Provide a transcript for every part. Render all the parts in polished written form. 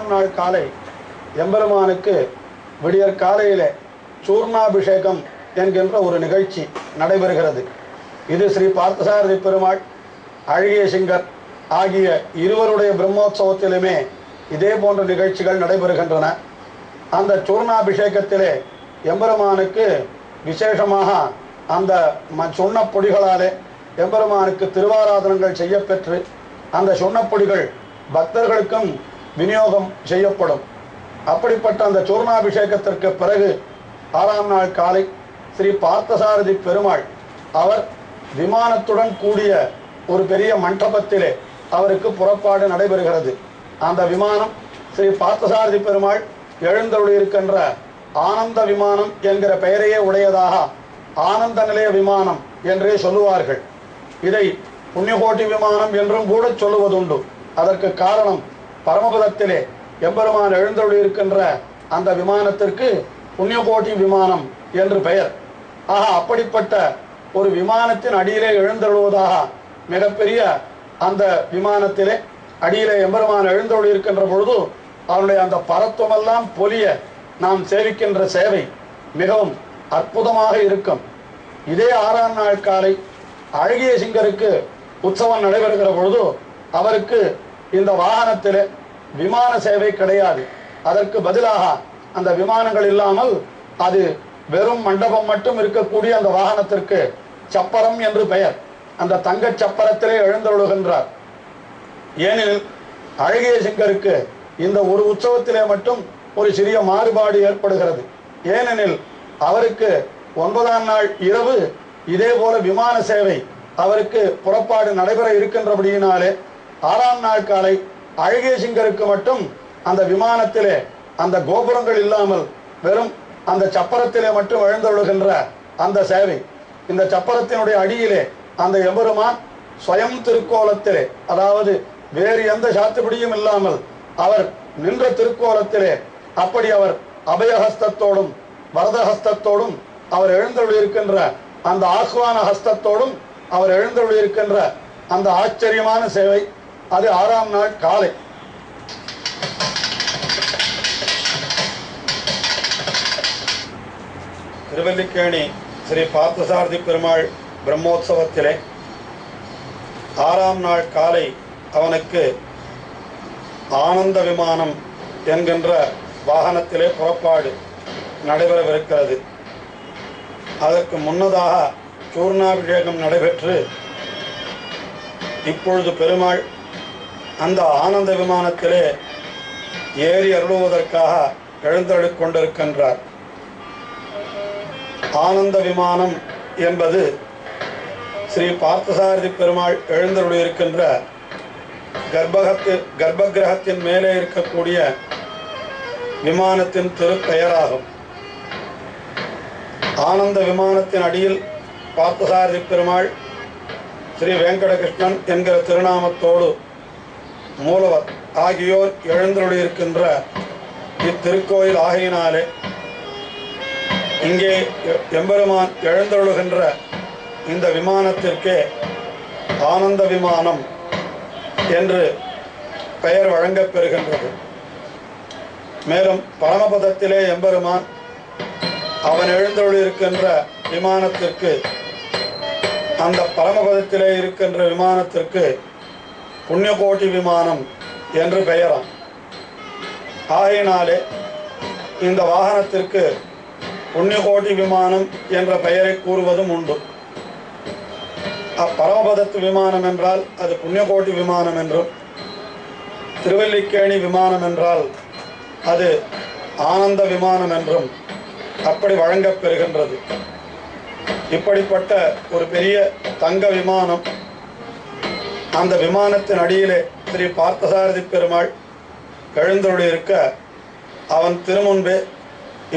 ஆறாம் நாள் காலை எம்பெருமானுக்கு விடியற் காலையிலே சூர்ணாபிஷேகம் என்கின்ற ஒரு நிகழ்ச்சி நடைபெறுகிறது. இது ஸ்ரீ பார்த்தசாரதி பெருமாள், அழகிய சிங்கர் ஆகிய இருவருடைய பிரம்மோற்சவத்திலுமே இதே போன்ற நிகழ்ச்சிகள் நடைபெறுகின்றன. அந்த சூர்ணாபிஷேகத்திலே எம்பெருமானுக்கு விசேஷமாக அந்த சுண்ணப்பொடிகளாலே எம்பெருமானுக்கு திருவாராதனங்கள் செய்யப்பெற்று அந்த சுண்ணப்பொடிகள் பக்தர்களுக்கும் விநியோகம் செய்யப்படும். அப்படிப்பட்ட அந்த சூர்ணாபிஷேகத்திற்கு பிறகு ஆறாம் நாள் காலை ஸ்ரீ பார்த்தசாரதி பெருமாள் அவர் விமானத்துடன் கூடிய ஒரு பெரிய மண்டபத்திலே அவருக்கு புறப்பாடு நடைபெறுகிறது. அந்த விமானம் ஸ்ரீ பார்த்தசாரதி பெருமாள் எழுந்தருளியிருக்கின்ற ஆனந்த விமானம் என்கிற பெயரையே உடையதாக ஆனந்த நிலைய விமானம் என்றே சொல்லுவார்கள். இதை புண்ணியகோட்டி விமானம் என்றும் கூட சொல்லுவதுண்டு. அதற்கு காரணம் பரமபதத்திலே எம்பெருமான் எழுந்தருளியிருக்கின்ற அந்த விமானத்திற்கு புண்ணியகோட்டி விமானம் என்று பெயர். ஆக அப்படிப்பட்ட ஒரு விமானத்தின் அடியிலே எழுந்தருளுவதாக மிகப்பெரிய அந்த விமானத்திலே அடியிலே எம்பெருமான் எழுந்தருளியிருக்கின்ற பொழுது அவனுடைய அந்த பரத்துவமெல்லாம் பொலிய நாம் சேவிக்கின்ற சேவை மிகவும் அற்புதமாக இருக்கும். இதே ஆறாம் நாள் காலை அழகிய சிங்கருக்கு உற்சவம் நடைபெறுகிற பொழுது அவருக்கு இந்த வாகனத்தில் விமான சேவை கிடையாது. அதற்கு பதிலாக அந்த விமானங்கள் இல்லாமல் அது வெறும் மண்டபம் மட்டும் இருக்கக்கூடிய அந்த வாகனத்திற்கு சப்பரம் என்று பெயர். அந்த தங்க சப்பரத்திலே எழுந்தருளுகின்றார். ஏனெனில் அழகிய சிங்கருக்கு இந்த ஒரு உற்சவத்திலே மட்டும் ஒரு சிறிய மாறுபாடு ஏற்படுகிறது. ஏனெனில் அவருக்கு 9ஆம் நாள் இரவு இதே போல விமான சேவை அவருக்கு புறப்பாடு நடைபெற இருக்கின்றபடியினாலே 6ஆம் நாள் காலை அழகிய சிங்கருக்கு மட்டும் அந்த விமானத்திலே அந்த கோபுரங்கள் இல்லாமல் வெறும் அந்த சப்பரத்திலே மட்டும் எழுந்தருளுகின்ற அந்த சேவை. இந்த சப்பரத்தினுடைய அடியிலே அந்த எம்பெருமான் ஸ்வயம் திருக்கோலத்திலே, அதாவது வேறு எந்த சாத்துப்படியும் இல்லாமல் அவர் நின்ற திருக்கோலத்திலே அப்படி அவர் அபயஹஸ்தத்தோடும் வரதஹஸ்தத்தோடும் அவர் எழுந்தருளியிருக்கின்ற அந்த ஆஹ்வான ஹஸ்தத்தோடும் அவர் எழுந்தருளியிருக்கின்ற அந்த ஆச்சரியமான சேவை அது 6ஆம் நாள் காலை. திருவல்லிக்கேணி ஸ்ரீ பார்த்தசாரதி பெருமாள் பிரம்மோற்சவத்திலே 6ஆம் நாள் காலை அவனுக்கு ஆனந்த விமானம் என்கின்ற வாகனத்திலே புறப்பாடு நடைபெறவிருக்கிறது. அதற்கு முன்னதாக சூர்ணாபிஷேகம் நடைபெற்று இப்பொழுது பெருமாள் அந்த ஆனந்த விமானத்திலே ஏறி அருளுவதற்காக எழுந்தருளிக் கொண்டிருக்கின்றார். ஆனந்த விமானம் என்பது ஸ்ரீ பார்த்தசாரதி பெருமாள் எழுந்தருளியிருக்கின்ற கர்ப்பகிரகத்தின் மேலே இருக்கக்கூடிய விமானத்தின் திருப்பெயராகும். ஆனந்த விமானத்தின் அடியில் பார்த்தசாரதி பெருமாள் ஸ்ரீ வெங்கடகிருஷ்ணன் என்கிற திருநாமத்தோடு மூலவர் ஆகியோர் எழுந்தருளியிருக்கின்ற இத்திருக்கோயில் ஆகையினாலே இங்கே எம்பெருமான் எழுந்தருளுகின்ற இந்த விமானத்திற்கே ஆனந்த விமானம் என்று பெயர் வழங்கப் பெறுகின்றது. மேலும் பரமபதத்திலே எம்பெருமான் அவன் எழுந்தருளியிருக்கின்ற விமானத்திற்கு, அந்த பரமபதத்திலே இருக்கின்ற விமானத்திற்கு புண்ணியகோட்டி விமானம் என்று பெயராம். ஆகையினாலே இந்த வாகனத்திற்கு புண்ணியகோட்டி விமானம் என்ற பெயரை கூறுவதும் உண்டு. அப்பரமபதத்து விமானம் என்றால் அது புண்ணியகோட்டி விமானம் என்றும், திருவல்லிக்கேணி விமானம் என்றால் அது ஆனந்த விமானம் என்றும் அப்படி வழங்கப் பெறுகின்றது. இப்படிப்பட்ட ஒரு பெரிய தங்க விமானம், அந்த விமானத்தின் அடியிலே ஸ்ரீ பார்த்தசாரதி பெருமாள் எழுந்தருளியிருக்க அவன் திருமுன்பே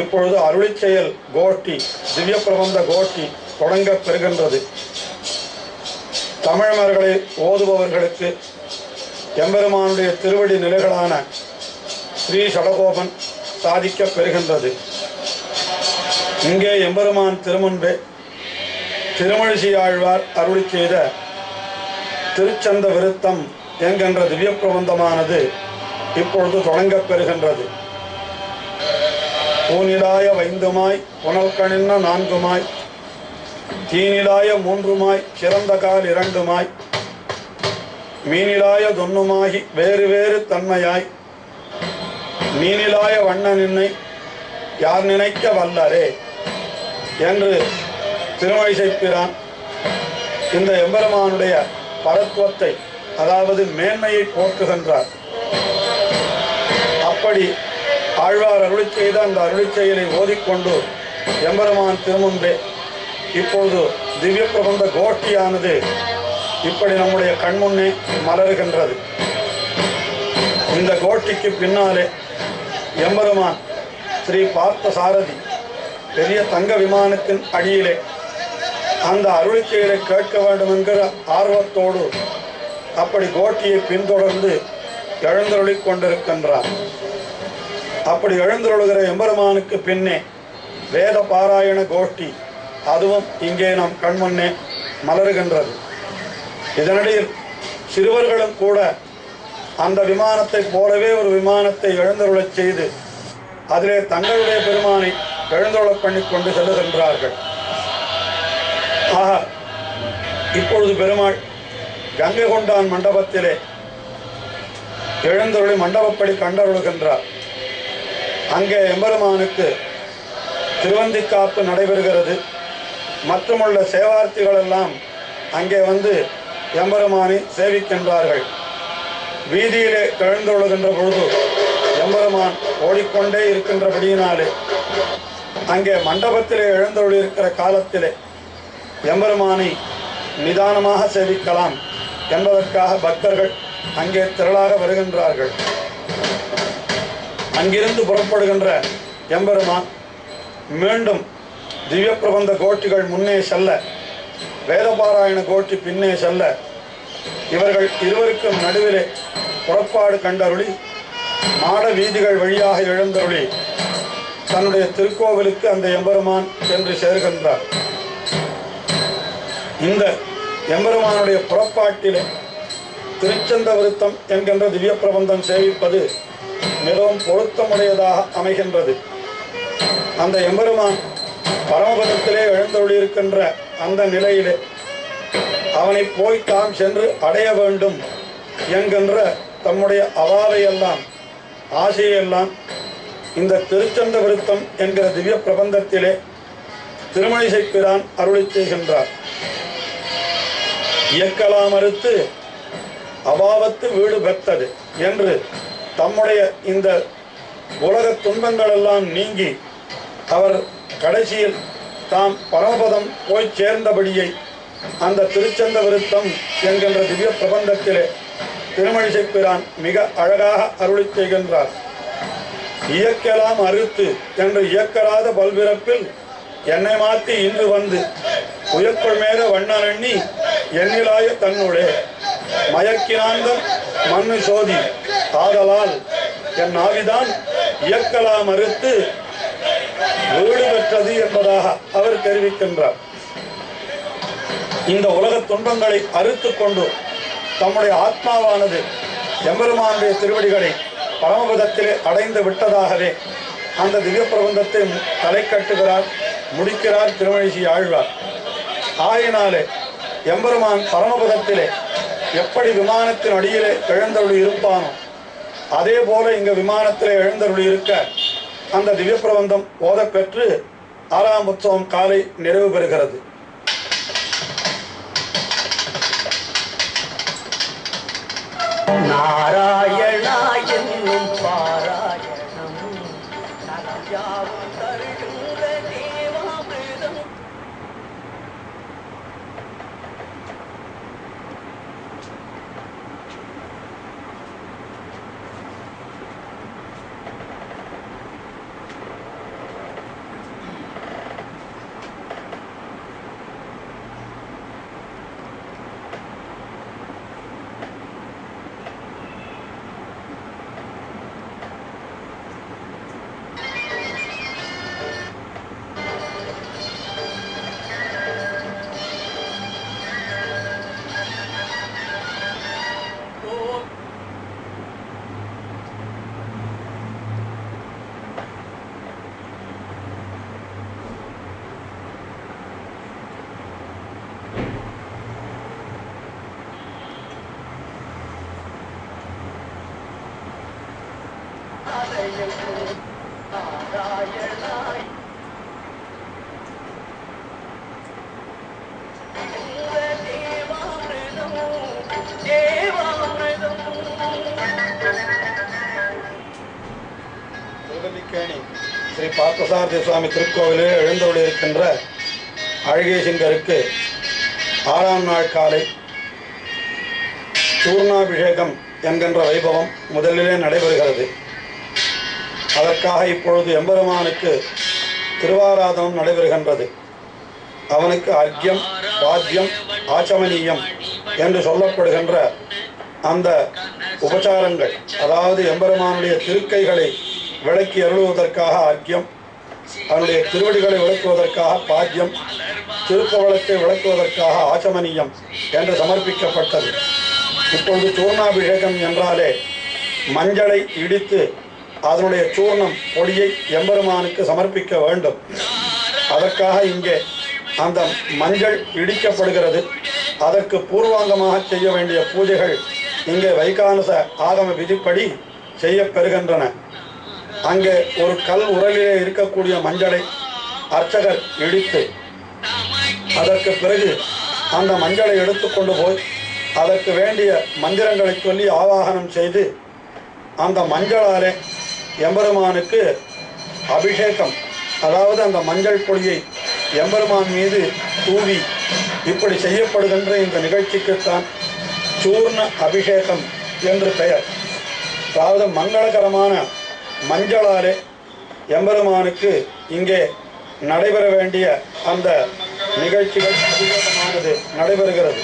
இப்பொழுது அருளிச் செயல் கோஷ்டி, திவ்ய பிரபந்த கோஷ்டி தொடங்கப் பெறுகின்றது. தமிழ்மர்களை ஓதுபவர்களுக்கு எம்பெருமானுடைய திருவடி நிலைகளான ஸ்ரீ சடகோபன் சாதிக்கப் பெறுகின்றது. இங்கே எம்பெருமான் திருமுன்பே திருமழிசை ஆழ்வார் அருளி செய்த திருச்சந்த விருத்தம் என்கின்ற திவ்ய பிரபந்தமானது இப்பொழுது தொடங்கப் பெறுகின்றது. பூனிலாய வைந்துமாய் புனல்கணின்ன நான்குமாய் தீனிலாய மூன்றுமாய் சிறந்த கால் இரண்டுமாய் மீனிலாய தொன்னுமாகி வேறு வேறு தன்மையாய் நீனிலாய வண்ண நின்னை யார் நினைக்க வல்லரே என்று திருமழிசைப்பிரான் இந்த எம்பெருமானுடைய பரத்துவத்தை, அதாவது மேன்மையை போற்றுகின்றார். அப்படி ஆழ்வார் அருளி செய்த அந்த அருளி செயலை ஓதிக்கொண்டு எம்பெருமான் திருமுன்பே இப்பொழுது திவ்ய பிரபந்த கோஷ்டியானது இப்படி நம்முடைய கண்முன்னே மலர்கின்றது. இந்த கோஷ்டிக்கு பின்னாலே எம்பெருமான் ஸ்ரீ பார்த்த சாரதி பெரிய தங்க விமானத்தின் அடியிலே அந்த அருளி செயலை கேட்க வேண்டும் என்கிற ஆர்வத்தோடு அப்படி கோஷ்டியை பின்தொடர்ந்து எழுந்தருளிக் கொண்டிருக்கின்றார். அப்படி எழுந்தருளுகிற எம்பெருமானுக்கு பின்னே வேத பாராயண கோஷ்டி அதுவும் இங்கே நம் கண்முன்னே மலர்கின்றது. இதனிடையில் சிறுவர்களும் கூட அந்த விமானத்தை போலவே ஒரு விமானத்தை எழுந்தருளச் செய்து அதிலே தங்களுடைய பெருமானை எழுந்தருளப் பண்ணி கொண்டு செல்லுகின்றார்கள். ஆக இப்பொழுது பெருமாள் கங்கை கொண்டான் மண்டபத்திலே எழுந்தருளி மண்டபப்படி கண்டருளுகின்றார். அங்கே எம்பெருமானுக்கு திருவந்திக்காப்பு நடைபெறுகிறது. மற்றுமுள்ள சேவார்த்திகள் எல்லாம் அங்கே வந்து எம்பெருமானை சேவிக்கின்றார்கள். வீதியிலே எழுந்தருளுகின்ற பொழுது எம்பெருமான் ஓடிக்கொண்டே இருக்கின்றபடியினாலே அங்கே மண்டபத்திலே எழுந்தருளி இருக்கிற காலத்திலே எம்பெருமானை நிதானமாக சேவிக்கலாம் என்பதற்காக பக்தர்கள் அங்கே திரளாக வருகின்றார்கள். அங்கிருந்து புறப்படுகின்ற எம்பெருமான் மீண்டும் திவ்ய பிரபந்த கோஷ்டிகள் முன்னே செல்ல, வேதபாராயண கோஷ்டி பின்னே செல்ல, இவர்கள் இருவருக்கும் நடுவிலே புறப்பாடு கண்டருளி மாட வீதிகள் வழியாக எழுந்தருளி தன்னுடைய திருக்கோவிலுக்கு அந்த எம்பெருமான் சென்று சேர்கின்றார். இந்த எம்பெருமானுடைய புறப்பாட்டிலே திருச்சந்த விருத்தம் என்கின்ற திவ்ய பிரபந்தம் சேவிப்பது மிகவும் பொருத்தமுடையதாக அமைகின்றது. அந்த எம்பெருமான் பரமபதத்திலே எழுந்தருளியிருக்கின்ற அந்த நிலையிலே அவனை போய் தாம் சென்று அடைய வேண்டும் என்கின்ற தம்முடைய அவாவையெல்லாம் ஆசையெல்லாம் இந்த திருச்சந்த விருத்தம் என்கிற திவ்ய பிரபந்தத்திலே திருமழிசைப்பிரான் அருளி செய்கின்றார். இயக்கலாம் அறுத்து அபாவத்து வீடு பெற்றது என்று தம்முடைய இந்த உலக துன்பங்கள் எல்லாம் நீங்கி அவர் கடைசியில் தாம் பரமபதம் போய் சேர்ந்தபடியை அந்த திருச்சந்த விருத்தம் என்கின்ற திவ்ய பிரபந்தத்திலே திருமழிசைப்பிரான் மிக அழகாக அருளி செய்கின்றார். இயக்கலாம் அறுத்து என்று இயக்கராத பல்பிறப்பில் என்னை மாற்றி இன்று வந்து உயர்கொள் மேக வண்ணனண்ணி எண்ணிலாய தன்னுடைய மயக்கினாந்த மண்ணு சோதி ஆதலால் என் ஆவிதான் இயக்கலாம் அறுத்து வீடு பெற்றது என்பதாக அவர் தெரிவிக்கின்றார். இந்த உலக துன்பங்களை அறுத்து கொண்டு தம்முடைய ஆத்மாவானது எம்பெருமானுடைய திருவடிகளை பரமபதத்திலே அடைந்து விட்டதாகவே அந்த திவ்ய பிரபந்தத்தை தலை கட்டுகிறார், முடிக்கிறார் திருமழிசை ஆழ்வார். ஆயினாலே எம்பெருமான் பரமபதத்திலே எப்படி விமானத்தின் அடியிலே எழுந்தருளி இருப்பானோ அதே போல இங்க விமானத்திலே எழுந்தருளி இருக்க அந்த திவ்ய பிரபந்தம் ஓதப்பெற்று 6ஆம் உற்சவம் காலை நிறைவு பெறுகிறது. நாராயணா என்னும் பாராயணம் நலயாவும் தருகின்ற தேவாமிர்தம். திருவல்லிக்கேணி ஸ்ரீ பார்த்தசாரதி சுவாமி திருக்கோவிலில் எழுந்தருளியிருக்கின்ற அழகேசிங்கருக்கு 6ஆம் நாள் காலை சூர்ணாபிஷேகம் என்கின்ற வைபவம் முதலிலே நடைபெறுகிறது. அதற்காக இப்பொழுது எம்பெருமானுக்கு திருவாராதனம் நடைபெறுகின்றது. அவனுக்கு அர்க்கியம், பாத்தியம், ஆச்சமனீயம் என்று சொல்லப்படுகின்ற அந்த உபச்சாரங்கள், அதாவது எம்பெருமானுடைய திருக்கைகளை விளக்கி அருளுவதற்காக அர்க்கியம், அவனுடைய திருவடிகளை விளக்குவதற்காக பாத்தியம், திருப்பவளத்தை விளக்குவதற்காக ஆச்சமனீயம் என்று சமர்ப்பிக்கப்பட்டது. இப்பொழுது சூர்ணாபிஷேகம் என்றாலே மஞ்சளை இடித்து அதனுடைய சூர்ணம் பொடியை எம்பெருமானுக்கு சமர்ப்பிக்க வேண்டும். அதற்காக இங்கே அந்த மஞ்சள் இடிக்கப்படுகிறது. அதற்கு பூர்வாங்கமாக செய்ய வேண்டிய பூஜைகள் இங்கே வைகானச ஆகம விதிப்படி செய்யப்பெறுகின்றன. அங்கே ஒரு கல் உரலிலே இருக்கக்கூடிய மஞ்சளை அர்ச்சகர் இடித்து அதற்கு பிறகு அந்த மஞ்சளை எடுத்துக்கொண்டு போய் அதற்கு வேண்டிய மந்திரங்களை சொல்லி ஆவாகனம் செய்து அந்த மஞ்சளாலே எம்பெருமானுக்கு அபிஷேகம், அதாவது அந்த மஞ்சள் பொடியை எம்பெருமான் மீது தூவி இப்படி செய்யப்படுகின்ற இந்த நிகழ்ச்சிக்குத்தான் சூர்ண அபிஷேகம் என்று பெயர். அதாவது மங்களகரமான மஞ்சளாலே எம்பெருமானுக்கு இங்கே நடைபெற வேண்டிய அந்த நிகழ்ச்சிகள் அபிஷேகமானது நடைபெறுகிறது.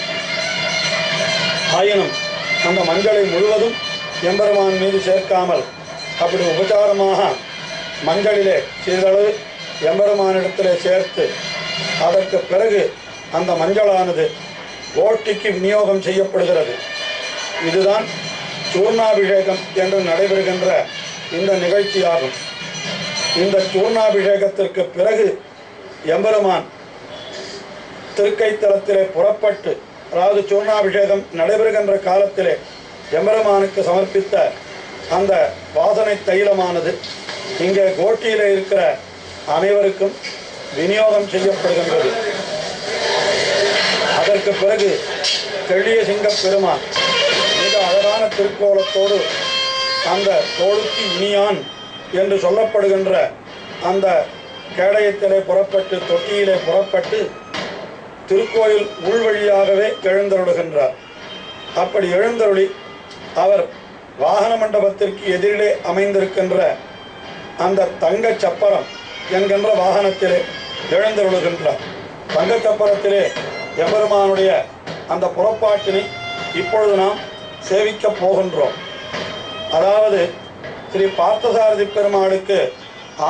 ஆயினும் அந்த மஞ்சளை முழுவதும் எம்பெருமான் மீது சேர்க்காமல் அப்படி உபச்சாரமாக மஞ்சளிலே சிறிதளவு எம்பெருமானிடத்திலே சேர்த்து அதற்கு பிறகு அந்த மஞ்சளானது கோஷ்டிக்கு விநியோகம் செய்யப்படுகிறது. இதுதான் சூர்ணாபிஷேகம் என்று நடைபெறுகின்ற இந்த நிகழ்ச்சியாகும். இந்த சூர்ணாபிஷேகத்திற்கு பிறகு எம்பெருமான் திருக்கைத்தலத்திலே புறப்பட்டு, அதாவது சூர்ணாபிஷேகம் நடைபெறுகின்ற காலத்திலே எம்பெருமானுக்கு சமர்ப்பித்த அந்த வாசனை தைலமானது இங்கே கோஷ்டியில் இருக்கிற அனைவருக்கும் விநியோகம் செய்யப்படுகின்றது. அதற்கு பிறகு தெளிய சிங்க பெருமான் மிக அழகான திருக்கோலத்தோடு அந்த தோளுக்கு இனியான் என்று சொல்லப்படுகின்ற அந்த கேடயத்திலே புறப்பட்டு தொட்டியிலே புறப்பட்டு திருக்கோயில் உள்வழியாகவே எழுந்தருளுகின்றார். அப்படி எழுந்தருளி அவர் வாகன மண்டபத்திற்கு எதிரிலே அமைந்திருக்கின்ற அந்த தங்க சப்பரம் என்கின்ற வாகனத்திலே எழுந்தருளுகின்றார். தங்க சப்பரத்திலே எம்பெருமானுடைய அந்த புறப்பாட்டினை இப்பொழுது நாம் சேவிக்கப் போகின்றோம். அதாவது ஸ்ரீ பார்த்தசாரதி பெருமாளுக்கு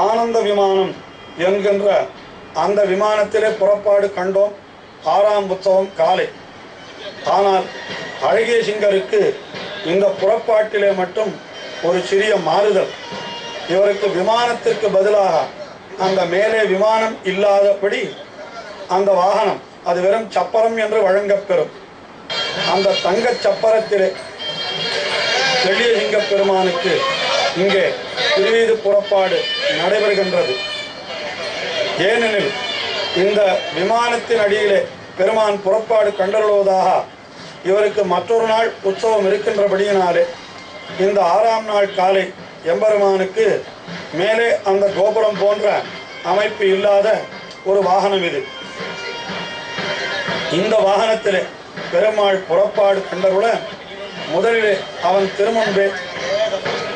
ஆனந்த விமானம் என்கின்ற அந்த விமானத்திலே புறப்பாடு கண்டோம் 6ஆம் உற்சவம் காலை. ஆனால் அழகேசிங்கருக்கு இந்த புறப்பாட்டிலே மட்டும் ஒரு சிறிய மாறுதல். இவருக்கு விமானத்திற்கு பதிலாக அந்த மேலே விமானம் இல்லாதபடி அந்த வாகனம் அது வெறும் சப்பரம் என்று வழங்கப்பெறும். அந்த தங்க சப்பரத்திலே தெளிய சிங்க பெருமானுக்கு இங்கே திருவீது புறப்பாடு நடைபெறுகின்றது. ஏனெனில் இந்த விமானத்தின் அடியிலே பெருமான் புறப்பாடு கண்டருளுவதாக இவருக்கு மற்றொரு நாள் உற்சவம் இருக்கின்றபடியினாலே இந்த 6ஆம் நாள் காலை எம்பெருமானுக்கு மேலே அந்த கோபுரம் போன்ற அமைப்பு இல்லாத ஒரு வாகனம் இது. இந்த வாகனத்திலே பெருமாள் புறப்பாடு கண்டருள முதலிலே அவன் திருமுன்பே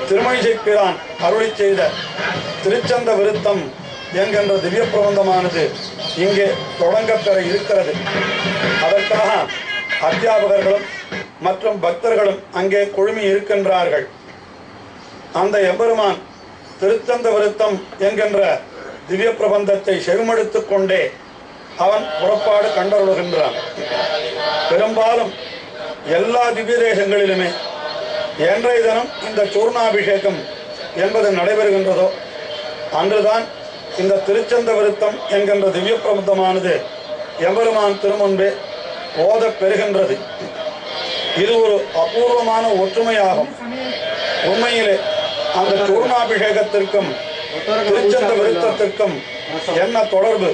திருமழிசை பிரான் அருளி செய்த திருச்சந்த விருத்தம் என்கின்ற திவ்ய பிரபந்தமானது இங்கே தொடங்கப்பெற இருக்கிறது. அதற்காக அத்தியாபகர்களும் மற்றும் பக்தர்களும் அங்கே குழுமி இருக்கின்றார்கள். அந்த எம்பெருமான் திருச்சந்த விருத்தம் என்கின்ற திவ்ய பிரபந்தத்தை செவிமடுத்து கொண்டே அவன் புறப்பாடு கண்டருளுகின்றான். பெரும்பாலும் எல்லா திவ்ய தேசங்களிலுமே என்றைய தினம் இந்த சூர்ணாபிஷேகம் என்பது நடைபெறுகின்றதோ அன்றுதான் இந்த திருச்சந்த விருத்தம் என்கின்ற திவ்ய பிரபந்தமானது எம்பெருமான் திருமுன்பே ஓத பெறுகின்றது. இது ஒரு அபூர்வமான ஒற்றுமையாகும். உண்மையிலே அந்த சூர்ணாபிஷேகத்திற்கும் திருச்சந்த விருத்தத்திற்கும் என்ன தொடர்பு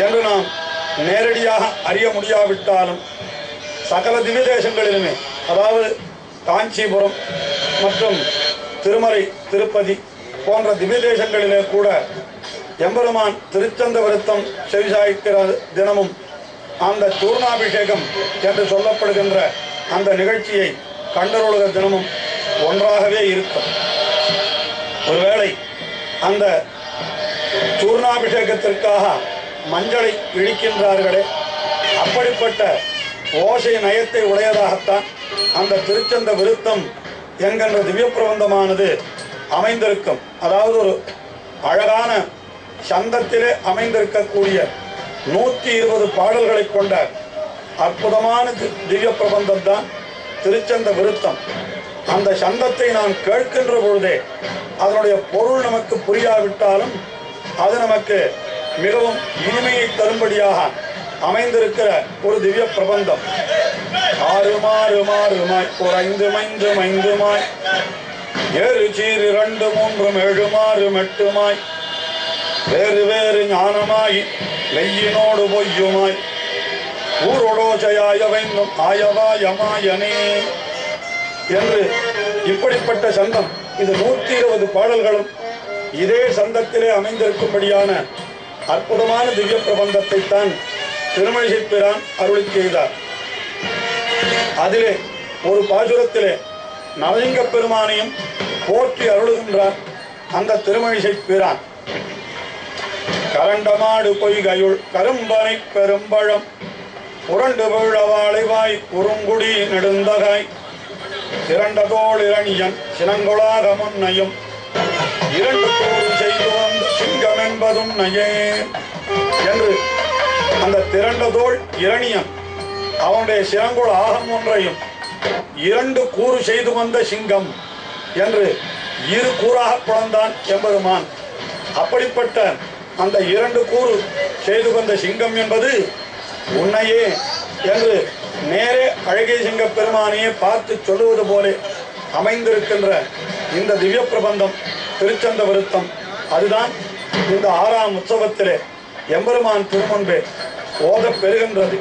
என்று நாம் நேரடியாக அறிய முடியாவிட்டாலும் சகல திவ்ய தேசங்களிலுமே, அதாவது காஞ்சிபுரம் மற்றும் திருமலை திருப்பதி போன்ற திவ்ய தேசங்களிலே கூட எம்பெருமான் திருச்சந்த விருத்தம் செவிசாய்க்கிற தினமும் அந்த சூர்ணாபிஷேகம் என்று சொல்லப்படுகின்ற அந்த நிகழ்ச்சியை கண்டருளுகிற தினமும் ஒன்றாகவே இருக்கும். ஒருவேளை அந்த சூர்ணாபிஷேகத்திற்காக மஞ்சளை இழிக்கின்றார்களே, அப்படிப்பட்ட ஓசை நயத்தை உடையதாகத்தான் அந்த திருச்சந்த விருத்தம் என்கின்ற திவ்ய பிரபந்தமானது அமைந்திருக்கும். அதாவது ஒரு அழகான சந்தத்திலே அமைந்திருக்கக்கூடிய 120 பாடல்களை கொண்ட அற்புதமான திவ்ய பிரபந்தம் தான் திருச்சந்த விருத்தம். அந்த சந்தத்தை நாம் கேட்கின்ற பொழுதே அதனுடைய பொருள் நமக்கு புரியாவிட்டாலும் அது நமக்கு மிகவும் இனிமையை தரும்படியாக அமைந்திருக்கிற ஒரு திவ்ய பிரபந்தம். ஆறுமாறுமாறுமாய் குறைந்துமைந்துமைந்துமாய் ஏறு சீர் 2 3 7 8மாய் வேறு வேறு ஞானமாய் மெய்யினோடு பொய்யுமாய் ஊரோடோசையாய வைந்தும் ஆயவாயமாயனே என்று இப்படிப்பட்ட சந்தம். இது 120 பாடல்களும் இதே சந்தத்திலே அமைந்திருக்கும்படியான அற்புதமான திவ்ய பிரபந்தத்தை தான் திருமழிசை பிரான் அருளி செய்தார். அதிலே ஒரு பாசுரத்திலே நவலிங்க பெருமானையும் போற்றி அருளுகின்றார் அந்த திருமழிசை பிரான். கரண்டமாடு பொய்கையுள் கரும்பனை பெரும்பழம் புரண்டு விழவாளைவாய் குறுங்குடி நெடுந்தகாய் திரண்டதோள் இரணியன் சினங்கொளாக முன்னையும் 2 கூறு செய்து வந்த சிங்கம் என்பதும் நயே என்று அந்த திரண்டதோள் இரணியன் அவனுடைய சினங்கொள் ஆகம் ஒன்றையும் 2 கூறு செய்து வந்த சிங்கம் என்று 2 கூறாக பிளந்தான் எம்பெருமான். அப்படிப்பட்ட அந்த 2 கூறு செய்து வந்த சிங்கம் என்பது உன்னையே என்று நேரே அழகிய சிங்க பெருமானையே பார்த்து சொல்லுவது போல அமைந்திருக்கின்ற இந்த திவ்ய பிரபந்தம் திருச்சந்த விருத்தம். அதுதான் இந்த 6ஆம் உற்சவத்திலே எம்பெருமான் திருமுன்பே ஓதப் பெறுகின்றது.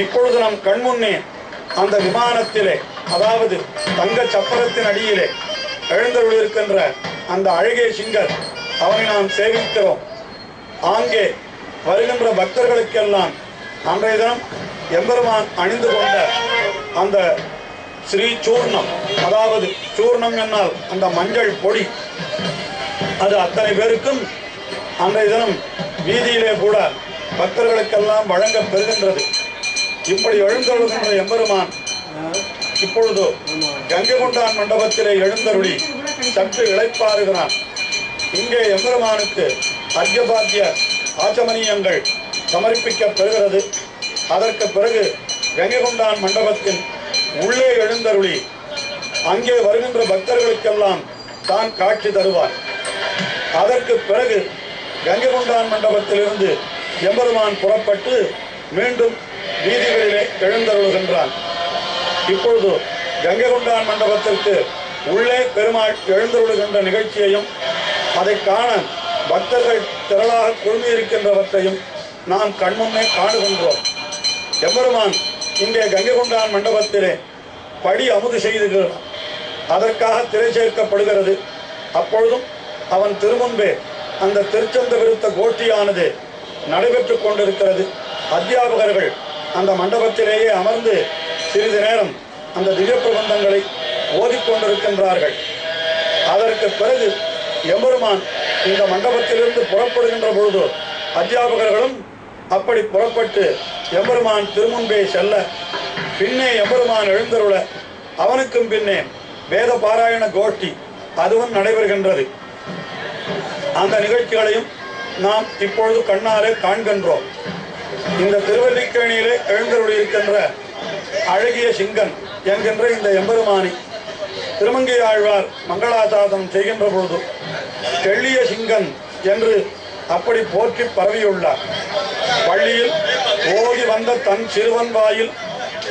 இப்பொழுது நம் கண்முன்னே அந்த விமானத்திலே, அதாவது தங்க சப்பரத்தின் அடியிலே எழுந்தருளிருக்கின்ற அந்த அழகிய சிங்கர் அவனை நாம் சேவிக்கிறோம். ஆங்கே வருகின்ற பக்தர்களுக்கெல்லாம் அன்றைய தினம் எம்பெருமான் அணிந்து கொண்ட அந்த ஸ்ரீ சூர்ணம், அதாவது சூர்ணம் என்னால் அந்த மஞ்சள் பொடி, அது அத்தனை பேருக்கும் அன்றைய தினம் வீதியிலே கூட பக்தர்களுக்கெல்லாம் வழங்க பெறுகின்றது. இப்படி எழுந்தருளுகின்ற எம்பெருமான் இப்பொழுது கங்கை கொண்டான் மண்டபத்திலே எழுந்தருளி சற்று இளைப்பாறுகிறான். இங்கே எம்பெருமானுக்கு அர்க்யபாத்திய ஆச்சமனியங்கள் சமர்ப்பிக்க பெறுகிறது. அதற்கு பிறகு கங்கை கொண்டான் மண்டபத்தின் உள்ளே எழுந்தருளி அங்கே வருகின்ற பக்தர்களுக்கெல்லாம் தான் காட்சி தருவார். அதற்கு பிறகு கங்கை கொண்டான் மண்டபத்திலிருந்து எம்பெருமான் புறப்பட்டு மீண்டும் வீதிகளிலே எழுந்தருளுகின்றான். இப்பொழுது கங்கை கொண்டான் மண்டபத்திற்கு உள்ளே பெருமாள் எழுந்தருளுகின்ற நிகழ்ச்சியையும் அதை காண பக்தர்கள் திரளாக குழுமியிருக்கின்றவற்றையும் நாம் கண்முன்னே காணுகின்றோம். எம்பெருமான் இங்கே கங்கை கொண்டான் மண்டபத்திலே படி அமுது செய்துகிறான். அதற்காக திரை சேர்க்கப்படுகிறது. அப்பொழுதும் அவன் திருமுன்பே அந்த திருச்சந்த விருத்த கோஷ்டியானது நடைபெற்று கொண்டிருக்கிறது. அத்தியாபகர்கள் அந்த மண்டபத்திலேயே அமர்ந்து சிறிது நேரம் அந்த திவ்ய பிரபந்தங்களை ஓதிக்கொண்டிருக்கின்றார்கள். அதற்கு பிறகு எம்பெருமான் இந்த மண்டபத்திலிருந்து புறப்படுகின்ற பொழுது அத்தியாபகர்களும் அப்படி புறப்பட்டு எம்பெருமான் திருமுன்பே செல்ல, பின்னே எம்பெருமான் எழுந்தருள அவனுக்கும் பின்னே வேத பாராயண கோஷ்டி அதுவும் நடைபெறுகின்றது. அந்த நிகழ்ச்சிகளையும் நாம் இப்பொழுது கண்ணாலே காண்கின்றோம். இந்த திருவல்லிக்கேணியிலே எழுந்தருளி இருக்கின்ற அழகிய சிங்கன் என்கின்ற இந்த எம்பெருமானி திருமங்கை ஆழ்வார் மங்களாசாதனம் செய்கின்ற பொழுது தெள்ளிய சிங்கன் என்று அப்படி போற்றி பரவியுள்ளார். பள்ளியில் ஓடி வந்த தன் சிறுவன் வாயில்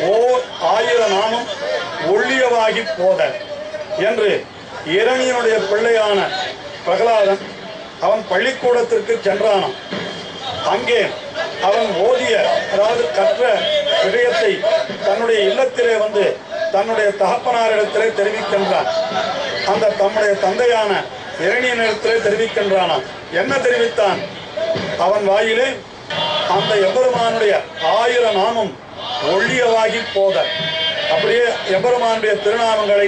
ஓர் 1000 நாமம் ஒள்ளியவாகி போத என்று இரணியனுடைய பிள்ளையான பிரகலாதன் அவன் பள்ளிக்கூடத்திற்கு சென்றானான். அங்கே அவன் ஓதிய அதாவது கற்ற விஷயத்தை தன்னுடைய இல்லத்திலே வந்து தன்னுடைய தகப்பனாரிடத்திலே தெரிவிக்கின்றான். அந்த தம்முடைய தந்தையான இரணியனிடத்திலே தெரிவிக்கின்றானாம். என்ன தெரிவித்தான்? அவன் வாயிலே அந்த எம்பெருமானுடைய 1000 நாமம் ஒழியவாகி போத, அப்படியே எம்பெருமானுடைய திருநாமங்களை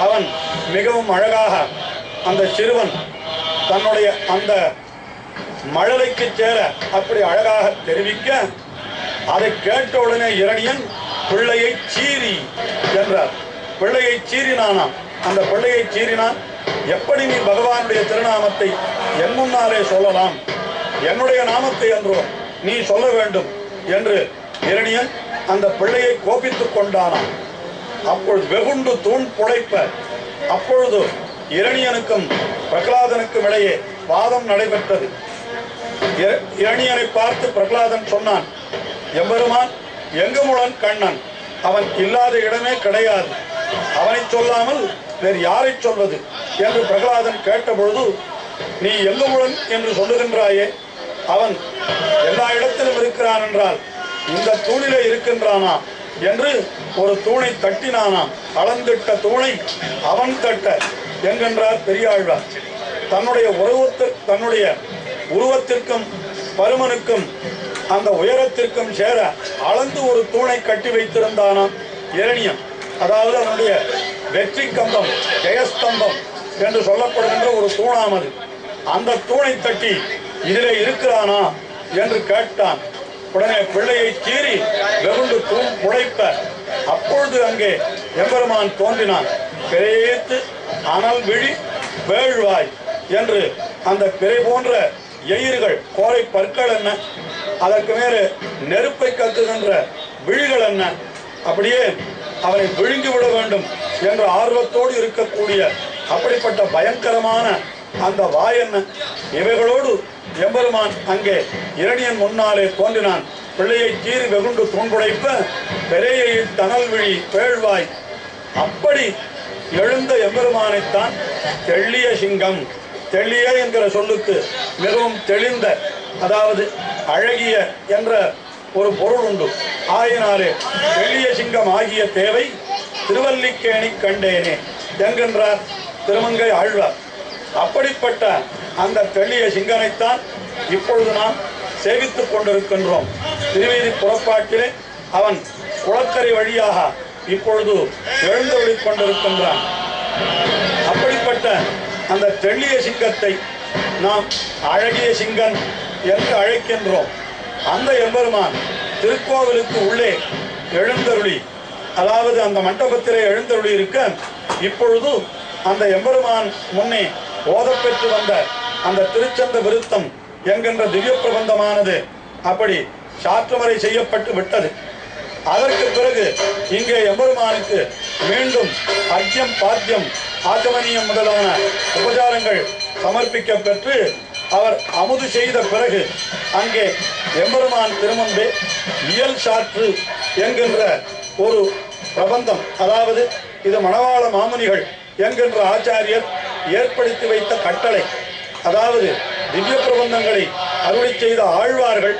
அவன் மிகவும் அழகாக அந்த சிறுவன் தன்னுடைய அந்த மழலைக்கு சேர அப்படி அழகாக தெரிவிக்க, அதை கேட்ட உடனே இரணியன் பிள்ளையை சீறி என்றார். பிள்ளையை சீறினானாம். அந்த பிள்ளையை சீறினான். எப்படி நீ பகவானுடைய திருநாமத்தை என் முன்னாலே சொல்லலாம்? என்னுடைய நாமத்தை என்றோ நீ சொல்ல வேண்டும் என்று இரணியன் அந்த பிள்ளையை கோபித்துக் கொண்டானாம். அப்பொழுது வெகுண்டு தூண் புடைப்ப, அப்பொழுது இரணியனுக்கும் பிரகலாதனுக்கும் இடையே வாதம் நடைபெற்றது. இரணியனை பார்த்து பிரகலாதன் சொன்னான், எம்பெருமான் எங்குமுடன் கண்ணன், அவன் இல்லாத இடமே கிடையாது, அவனை சொல்லாமல் வேறு யாரை சொல்வது என்று பிரகலாதன் கேட்டபொழுது, நீ எங்குமுடன் என்று சொல்லுகின்றாயே, அவன் எல்லா இடத்திலும் இருக்கிறான் என்றால் இந்த தூணிலே இருக்கின்றானா என்று ஒரு தூணை தட்டினானாம். அளந்திட்ட தூணை அவன் தட்ட என்கின்றார் பெரியாழ்வார். தன்னுடைய உருவத்திற்கும் பருமனுக்கும் அந்த உயரத்திற்கும் சேர அளந்து ஒரு தூணை கட்டி வைத்திருந்தானாம் இரணியன். அதாவது அவனுடைய வெற்றி கம்பம், ஜெயஸ்தம்பம் என்று சொல்லப்படுகின்ற ஒரு தூணாமது. அந்த தூணை தட்டி இதிலே இருக்கிறானா என்று கேட்டான். உடனே பிள்ளையை சீறி வெகுண்டு தூண் புடைப்ப, அப்பொழுது அங்கே எம்பெருமான் தோன்றினான். பிறையேத்து அனல் விழி வேழ்வாய் என்று அந்த பிறை போன்ற எயிர்கள், கோரை பற்கள் என்ன, அதற்கு மேலே நெருப்பை கத்துகின்ற விழிகள் என்ன, அப்படியே அவனை விழுங்கிவிட வேண்டும் என்ற ஆர்வத்தோடு இருக்கக்கூடிய அப்படிப்பட்ட பயங்கரமான அந்த வாய் என்ன, இவைகளோடு எம்பெருமான் அங்கே இரணியன் முன்னாலே தோன்றினான். பிள்ளையை சீறி வெகுண்டு தூண்புடைப்ப பெரையை தனல் விழி பேழ்வாய். அப்படி எழுந்த எம்பெருமானைத்தான் தெள்ளிய சிங்கம், தெள்ளிய என்கிற சொல்லுக்கு மிகவும் தெளிந்த, அதாவது அழகிய என்ற ஒரு பொருள் உண்டு. ஆயினாலே தெள்ளிய சிங்கம் ஆகிய தேவை திருவல்லிக்கேணி கண்டேனே என்கின்றார் திருமங்கை ஆழ்வார். அப்படிப்பட்ட அந்த தெள்ளிய சிங்கனைத்தான் இப்பொழுது நாம் சேவித்துக் கொண்டிருக்கின்றோம். திருவீதி புறப்பாட்டிலே அவன் குளக்கரை வழியாக இப்பொழுது எழுந்தொழிக் கொண்டிருக்கின்றான். அப்படிப்பட்ட அந்த தெள்ளிய சிங்கத்தை நாம் அழகிய சிங்கன் என்று அழைக்கின்றோம். அந்த எம்பெருமான் திருக்கோவிலுக்கு உள்ளே எழுந்தருளி, அதாவது அந்த மண்டபத்திலே எழுந்தருளி இருக்க, இப்பொழுது அந்த எம்பெருமான் முன்னே ஓதப்பெற்று வந்த அந்த திருச்சந்த விருத்தம் என்கின்ற திவ்ய பிரபந்தமானது அப்படி சாற்றுமறை செய்யப்பட்டு விட்டது. அதற்கு பிறகு இங்கே எம்பெருமானுக்கு மீண்டும் அர்க்கியம், பாத்தியம், ஆச்சமனியம் முதலான உபச்சாரங்கள் சமர்ப்பிக்க பெற்று அவர் அமுது செய்த பிறகு அங்கே எம்பெருமான் திருமுன்பே இயல் சாற்று என்கின்ற ஒரு பிரபந்தம், அதாவது இது மணவாள மாமுனிகள் என்கின்ற ஆச்சாரியர் ஏற்படுத்தி வைத்த கட்டளை. அதாவது திவ்ய பிரபந்தங்களை அருளி செய்த ஆழ்வார்கள்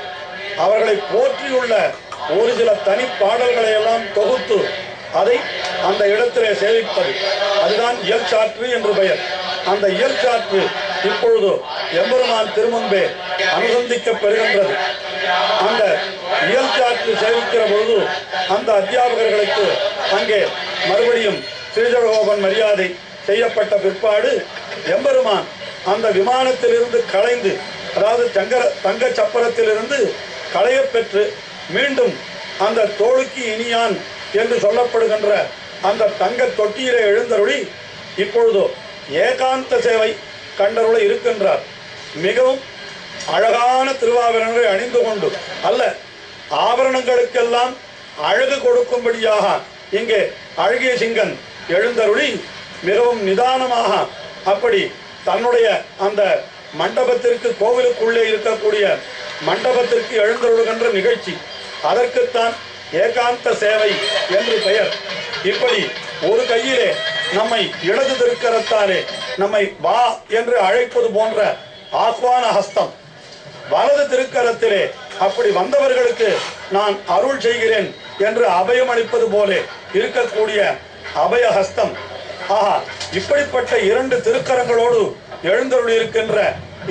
அவர்களை போற்றியுள்ள ஒரு சில தனி பாடல்களை எல்லாம் தொகுத்து அதை அந்த இடத்திலே சேவிப்பது, அதுதான் இயல் சாற்று என்று பெயர். அந்த இயல் சாற்று இப்பொழுது எம்பெருமான் திருமுன்பே அனுசந்திக்கப் பெறுகின்றது. அந்த இயல் சாற்று சேவிக்கிற பொழுது அந்த அத்தியாபகர்களுக்கு அங்கே மறுபடியும் ஸ்ரீஜடகோபன் மரியாதை செய்யப்பட்ட பிற்பாடு எம்பெருமான் அந்த விமானத்திலிருந்து களைந்து, அதாவது தங்க சப்பரத்திலிருந்து களையப்பெற்று மீண்டும் அந்த தோளுக்கு இனியான் என்று சொல்லப்படுகின்ற அந்த தங்க தொட்டியிலே எழுந்தருளி இப்பொழுது ஏகாந்த சேவை கண்டருள இருக்கின்றார். மிகவும் அழகான திருவாபரணங்களை அணிந்து கொண்டு, அல்ல ஆபரணங்களுக்கெல்லாம் அழகு கொடுக்கும்படியாக இங்கே அழகிய சிங்கன் எழுந்தருளி மிகவும் நிதானமாக அப்படி தன்னுடைய அந்த மண்டபத்திற்கு, கோவிலுக்குள்ளே இருக்கக்கூடிய மண்டபத்திற்கு எழுந்தருளுகின்ற நிகழ்ச்சி, அதற்குத்தான் ஏகாந்த சேவை என்று பெயர். இப்படி ஒரு கையிலே நம்மை இடது திருக்கரத்தாலே நம்மை வா என்று அழைப்பது போன்ற ஆஹ்வான ஹஸ்தம், வலது திருக்கரத்திலே அப்படி வந்தவர்களுக்கு நான் அருள் செய்கிறேன் என்று அபயம் அளிப்பது போல இருக்கக்கூடிய அபய ஹஸ்தம். ஆஹா, இப்படிப்பட்ட 2 திருக்கரங்களோடு எழுந்தருள் இருக்கின்ற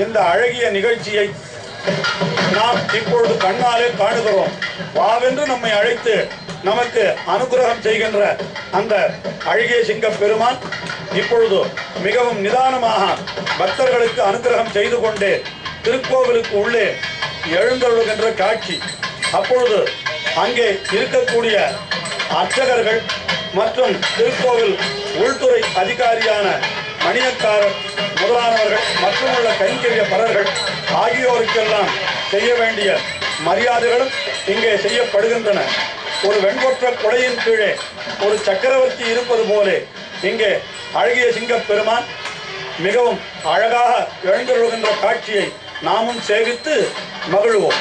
இந்த அழகிய நிகழ்ச்சியை நாம் இப்பொழுது கண்ணாலே காணுகிறோம். வாவென்று நம்மை அழைத்து நமக்கு அனுகிரகம் செய்கின்ற அந்த அழகிய சிங்க பெருமான் இப்பொழுது மிகவும் நிதானமாக பக்தர்களுக்கு அனுகிரகம் செய்து கொண்டே திருக்கோவிலுக்கு உள்ளே எழுந்தருளுகின்ற காட்சி. அப்பொழுது அங்கே இருக்கக்கூடிய அர்ச்சகர்கள் மற்றும் திருக்கோவில் உள்துறை அதிகாரியான மணியக்காரர் முதலானவர்கள் மற்றும் உள்ள கைங்கரிய பரர்கள் ஆகியோருக்கெல்லாம் செய்ய வேண்டிய மரியாதைகளும் இங்கே செய்யப்படுகின்றன. ஒரு வெண்கொற்ற கொடையின் கீழே ஒரு சக்கரவர்த்தி இருப்பது போல இங்கே அழகிய சிங்க பெருமான் மிகவும் அழகாக எழுந்தருளுகின்ற காட்சியை நாமும் சேவித்து மகிழ்வோம்.